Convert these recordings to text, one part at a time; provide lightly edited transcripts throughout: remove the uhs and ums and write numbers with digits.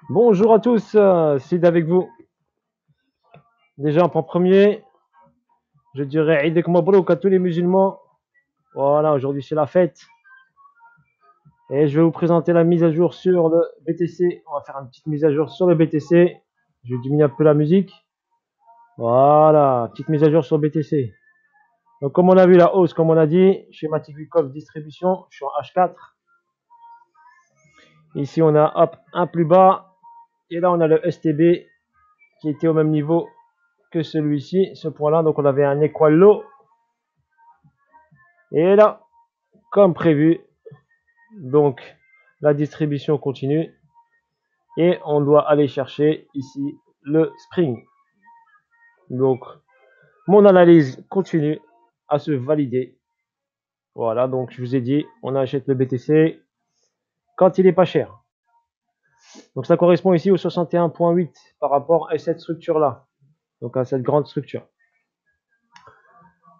Bonjour à tous, Sid avec vous. Déjà en premier, je dirais Eid Mabrouk à tous les musulmans. Voilà, aujourd'hui c'est la fête. Et je vais vous présenter la mise à jour sur le BTC. On va faire une petite mise à jour sur le BTC. Je vais diminuer un peu la musique. Voilà, petite mise à jour sur le BTC. Donc comme on a vu la hausse, comme on a dit, schématique Wikov distribution, je suis en H4. Ici on a hop, un plus bas. Et là on a le STB qui était au même niveau que celui-ci, ce point-là. Donc on avait un equal low. Et là, comme prévu, donc la distribution continue. Et on doit aller chercher ici le spring. Donc mon analyse continue à se valider. Voilà, donc je vous ai dit, on achète le BTC quand il est pas cher. Donc ça correspond ici au 61.8 par rapport à cette structure-là. Donc à cette grande structure.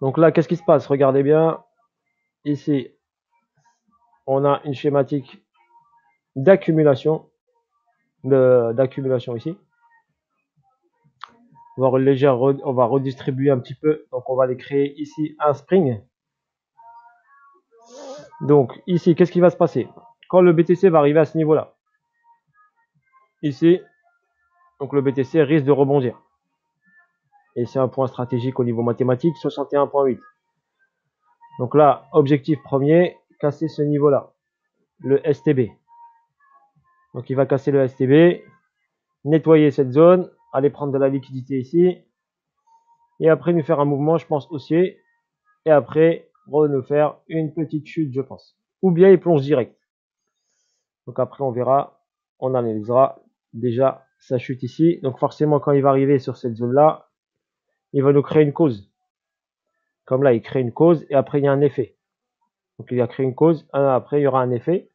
Donc là, qu'est-ce qui se passe? Regardez bien. Ici, on a une schématique d'accumulation. D'accumulation ici. On va redistribuer un petit peu. Donc on va aller créer ici un spring. Donc ici, qu'est-ce qui va se passer? Quand le BTC va arriver à ce niveau-là, ici, donc le BTC risque de rebondir. Et c'est un point stratégique au niveau mathématique, 61.8. Donc là, objectif premier, casser ce niveau-là, le STB. Donc il va casser le STB, nettoyer cette zone, aller prendre de la liquidité ici, et après nous faire un mouvement, je pense, haussier, et après nous faire une petite chute, je pense. Ou bien il plonge direct. Donc après on verra, on analysera déjà sa chute ici. Donc forcément quand il va arriver sur cette zone-là, il va nous créer une cause. Comme là, il crée une cause et après il y a un effet. Donc il a créé une cause, après il y aura un effet.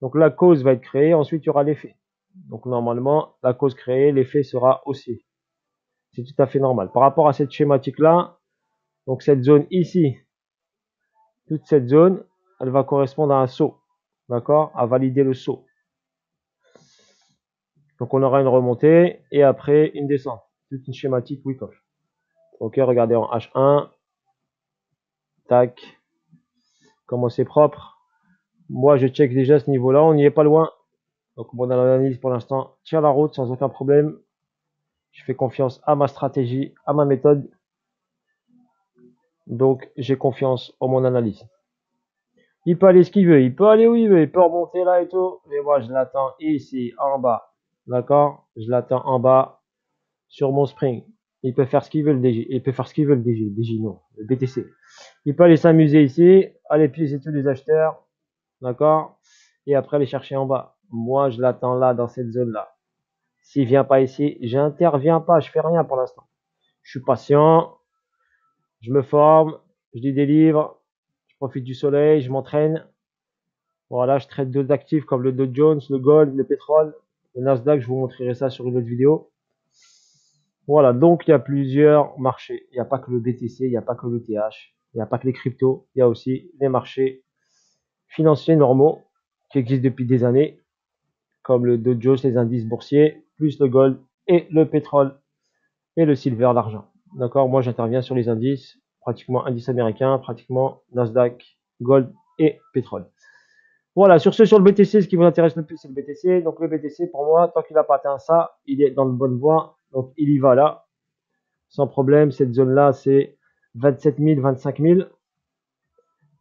Donc la cause va être créée, ensuite il y aura l'effet. Donc normalement, la cause créée, l'effet sera haussier. C'est tout à fait normal. Par rapport à cette schématique-là, donc cette zone ici, toute cette zone, elle va correspondre à un saut. D'accord? À valider le saut. Donc on aura une remontée et après une descente. Toute une schématique Wyckoff. Ok, regardez en H1. Tac. Comment c'est propre. Moi, je check déjà ce niveau-là. On n'y est pas loin. Donc mon analyse pour l'instant tient la route sans aucun problème. Je fais confiance à ma stratégie, à ma méthode. Donc j'ai confiance en mon analyse. Il peut aller ce qu'il veut, il peut aller où il veut, il peut remonter là et tout. Mais moi je l'attends ici en bas. D'accord? Je l'attends en bas sur mon spring. Il peut faire ce qu'il veut le DJ. Il peut faire ce qu'il veut le DJ. DJ non, le BTC. Il peut aller s'amuser ici, aller piéger tous les acheteurs. D'accord? Et après aller chercher en bas. Moi je l'attends là dans cette zone là. S'il vient pas ici, j'interviens pas, je fais rien pour l'instant. Je suis patient, je me forme, je lis des livres, je profite du soleil, je m'entraîne. Voilà, je traite d'autres actifs comme le Dow Jones, le gold, le pétrole, le Nasdaq, je vous montrerai ça sur une autre vidéo. Voilà, donc il y a plusieurs marchés. Il n'y a pas que le BTC, il n'y a pas que le TH, il n'y a pas que les cryptos, il y a aussi les marchés financiers normaux qui existent depuis des années, comme le Dow Jones, les indices boursiers, plus le gold et le pétrole et le silver, l'argent. D'accord? Moi, j'interviens sur les indices, pratiquement indice américain, pratiquement Nasdaq, gold et pétrole. Voilà, sur ce, sur le BTC, ce qui vous intéresse le plus, c'est le BTC. Donc, le BTC, pour moi, tant qu'il n'a pas atteint ça, il est dans de bonne voie. Donc, il y va là, sans problème. Cette zone-là, c'est 27 000, 25 000.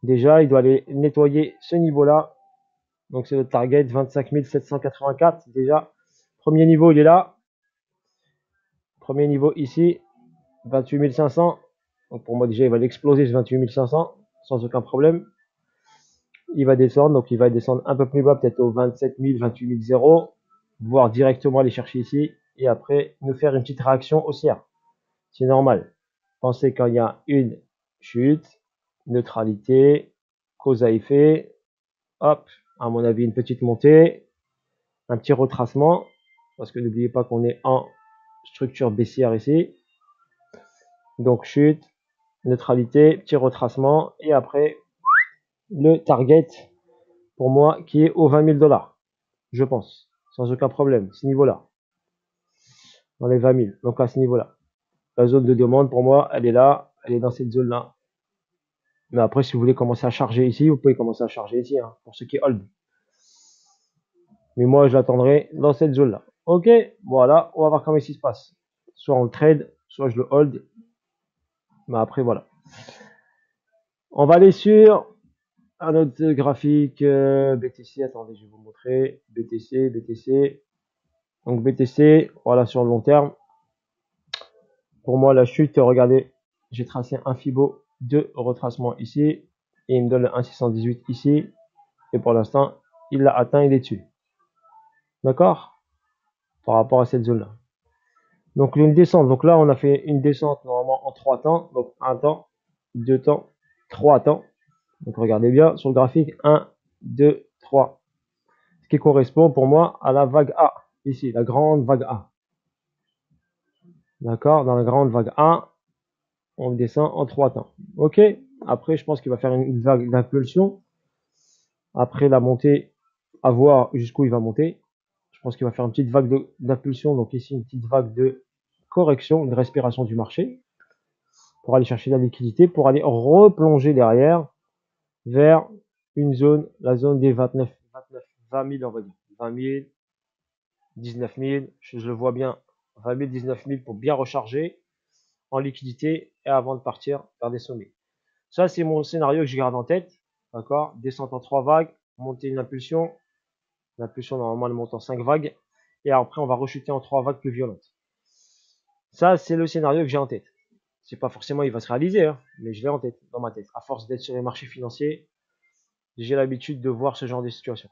Déjà, il doit aller nettoyer ce niveau-là. Donc, c'est le target 25 784. Déjà, premier niveau, il est là. Premier niveau ici, 28 500. Donc pour moi déjà il va l'exploser ce 28 500 sans aucun problème. Il va descendre, donc il va descendre un peu plus bas, peut-être au 27 000, 28 000, voire directement aller chercher ici et après nous faire une petite réaction haussière. C'est normal. Pensez quand il y a une chute, neutralité, cause à effet, hop, à mon avis une petite montée, un petit retracement, parce que n'oubliez pas qu'on est en structure baissière ici. Donc chute, neutralité, petit retracement et après le target pour moi qui est aux 20 000 $, je pense. sans aucun problème, ce niveau-là, dans les 20 000. Donc à ce niveau-là, la zone de demande pour moi, elle est là, elle est dans cette zone-là. Mais après, si vous voulez commencer à charger ici, vous pouvez commencer à charger ici, hein, pour ceux qui hold. Mais moi, je l'attendrai dans cette zone-là. Ok, voilà, on va voir comment il se passe. Soit on le trade, soit je le hold. Mais après, voilà. On va aller sur un autre graphique BTC. Attendez, je vais vous montrer. BTC. Donc BTC, voilà, sur le long terme. Pour moi, la chute, regardez, j'ai tracé un Fibo de retracement ici. Et il me donne le 1,618 ici. Et pour l'instant, il l'a atteint, il est dessus. D'accord? Par rapport à cette zone-là. Donc une descente. Donc là, on a fait une descente normalement en 3 temps. Donc 1 temps, 2 temps, 3 temps. Donc regardez bien sur le graphique 1, 2, 3. Ce qui correspond pour moi à la vague A. Ici, la grande vague A. D'accord? Dans la grande vague A, on descend en 3 temps. Ok? Après, je pense qu'il va faire une vague d'impulsion. Après la montée, à voir jusqu'où il va monter. Je pense qu'il va faire une petite vague d'impulsion. Donc ici, une petite vague de correction, de respiration du marché. Pour aller chercher la liquidité, pour aller replonger derrière vers une zone, la zone des 20 000, on va dire. 20 000, 19 000, je le vois bien, 20 000, 19 000 pour bien recharger en liquidité et avant de partir vers des sommets. Ça, c'est mon scénario que je garde en tête. D'accord? Descente en 3 vagues, monter une impulsion. L'impulsion, normalement, elle monte en 5 vagues. Et après, on va rechuter en 3 vagues plus violentes. Ça, c'est le scénario que j'ai en tête. C'est pas forcément il va se réaliser, hein, mais je l'ai en tête, dans ma tête. À force d'être sur les marchés financiers, j'ai l'habitude de voir ce genre de situation.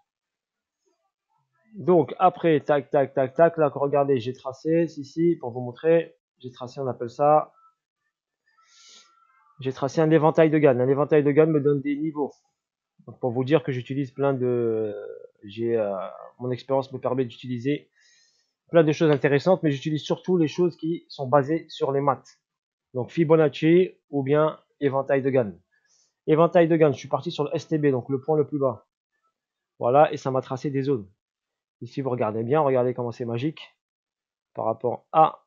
Donc après, tac, tac, tac, tac, là, regardez, j'ai tracé, ici, pour vous montrer, j'ai tracé, on appelle ça, j'ai tracé un éventail de Gann. Un éventail de Gann me donne des niveaux. Donc pour vous dire que j'utilise plein de, mon expérience me permet d'utiliser plein de choses intéressantes, mais j'utilise surtout les choses qui sont basées sur les maths. Donc Fibonacci ou bien éventail de Gann. Éventail de Gann, je suis parti sur le STB, donc le point le plus bas. Voilà, et ça m'a tracé des zones. Ici, vous regardez bien, regardez comment c'est magique par rapport à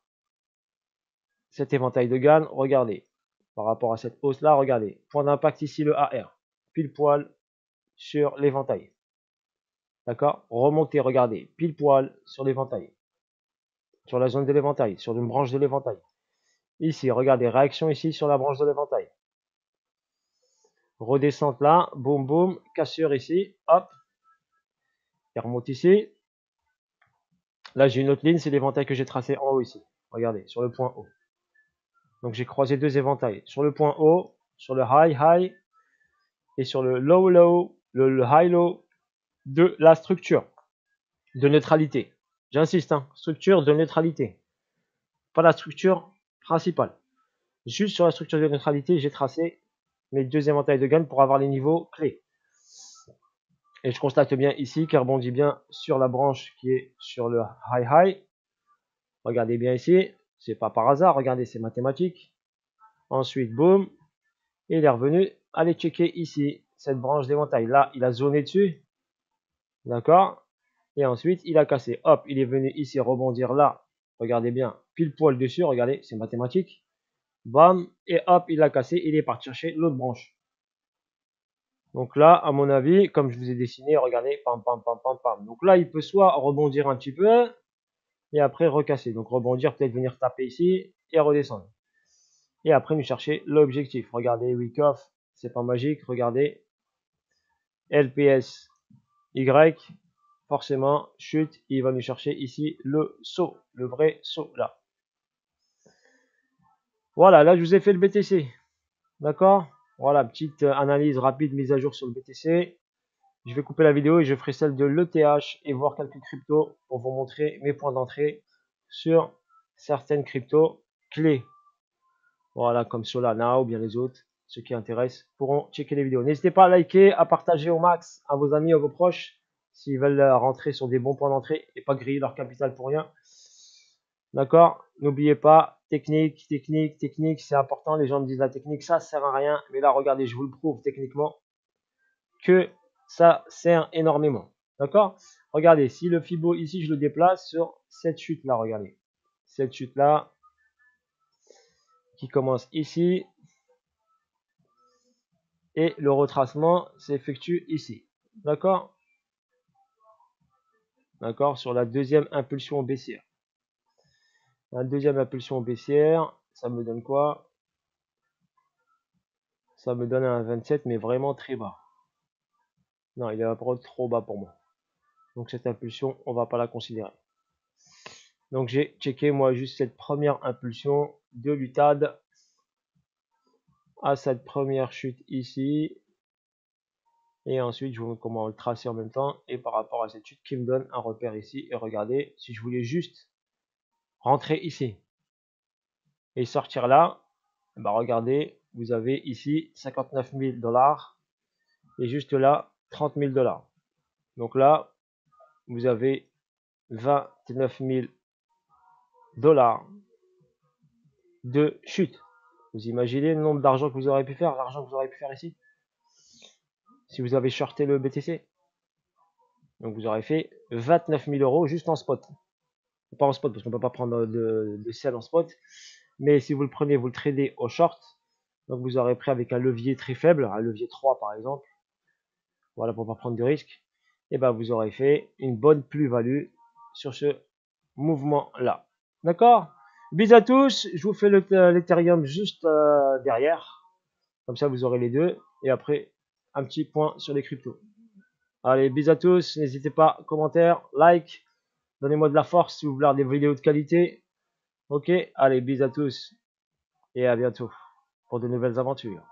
cet éventail de Gann. Regardez, par rapport à cette hausse-là, regardez. Point d'impact ici, le AR, pile poil sur l'éventail. D'accord? Remontez, regardez, pile poil sur l'éventail. Sur la zone de l'éventail, sur une branche de l'éventail. Ici, regardez, réaction ici sur la branche de l'éventail. Redescente là, boum boum, cassure ici, hop. Et remonte ici. Là, j'ai une autre ligne, c'est l'éventail que j'ai tracé en haut ici. Regardez, sur le point haut. Donc, j'ai croisé deux éventails. Sur le point haut, sur le high, et sur le low, le high-low de la structure de neutralité. J'insiste, hein, structure de neutralité. Pas la structure principale. Juste sur la structure de neutralité, j'ai tracé mes deux éventails de Gann pour avoir les niveaux clés. Et je constate bien ici qu'il rebondit bien sur la branche qui est sur le high. Regardez bien ici, c'est pas par hasard, regardez, c'est mathématique. Ensuite, boum, il est revenu. Allez checker ici, cette branche d'éventail. Là, il a zoné dessus. D'accord? Et ensuite, il a cassé. Hop, il est venu ici rebondir là. Regardez bien, pile poil dessus, regardez, c'est mathématique. Bam, et hop, il a cassé, il est parti chercher l'autre branche. Donc là, à mon avis, comme je vous ai dessiné, regardez, pam, pam, pam, pam, pam. Donc là, il peut soit rebondir un petit peu, et après recasser. Donc rebondir, peut-être venir taper ici, et redescendre. Et après, nous chercher l'objectif. Regardez, week off, c'est pas magique, regardez. LPS Y, forcément, chute, il va nous chercher ici le saut, le vrai saut là. Voilà, là, je vous ai fait le BTC. D'accord? Voilà, petite analyse rapide, mise à jour sur le BTC. Je vais couper la vidéo et je ferai celle de l'ETH et voir quelques cryptos pour vous montrer mes points d'entrée sur certaines cryptos clés. Voilà, comme Solana ou bien les autres. Ceux qui intéressent pourront checker les vidéos. N'hésitez pas à liker, à partager au max à vos amis, à vos proches, s'ils veulent rentrer sur des bons points d'entrée et pas griller leur capital pour rien. D'accord? N'oubliez pas, technique, c'est important. Les gens me disent la technique, ça sert à rien. Mais là, regardez, je vous le prouve techniquement que ça sert énormément. D'accord? regardez, si le Fibo ici, je le déplace sur cette chute-là, regardez. Cette chute-là, qui commence ici. Et le retracement s'effectue ici. D'accord? D'accord? Sur la deuxième impulsion baissière. La deuxième impulsion baissière, ça me donne quoi? Ça me donne un 27, mais vraiment très bas. Non, il est trop bas pour moi. Donc cette impulsion, on va pas la considérer. Donc j'ai checké moi juste cette première impulsion de l'UTAD à cette première chute ici. Et ensuite, je vous montre comment le tracer en même temps. Et par rapport à cette chute qui me donne un repère ici. Et regardez, si je voulais juste rentrer ici et sortir là, bah regardez, vous avez ici 59 000 $. Et juste là, 30 000 $. Donc là, vous avez 29 000 $ de chute. Vous imaginez le nombre d'argent que vous aurez pu faire, l'argent que vous aurez pu faire ici, si vous avez shorté le BTC. Donc vous aurez fait 29 000 € juste en spot. Pas en spot parce qu'on ne peut pas prendre de sell en spot. Mais si vous le prenez, vous le tradez au short. Donc vous aurez pris avec un levier très faible, un levier 3 par exemple. Voilà, pour ne pas prendre de risque. Et ben vous aurez fait une bonne plus-value sur ce mouvement-là. D'accord? Bis à tous. Je vous fais l'Ethereum juste derrière. Comme ça, vous aurez les deux. Et après, un petit point sur les cryptos. Allez, bis à tous. N'hésitez pas, commentaire, like. Donnez-moi de la force si vous voulez des vidéos de qualité. Ok, allez, bis à tous. Et à bientôt pour de nouvelles aventures.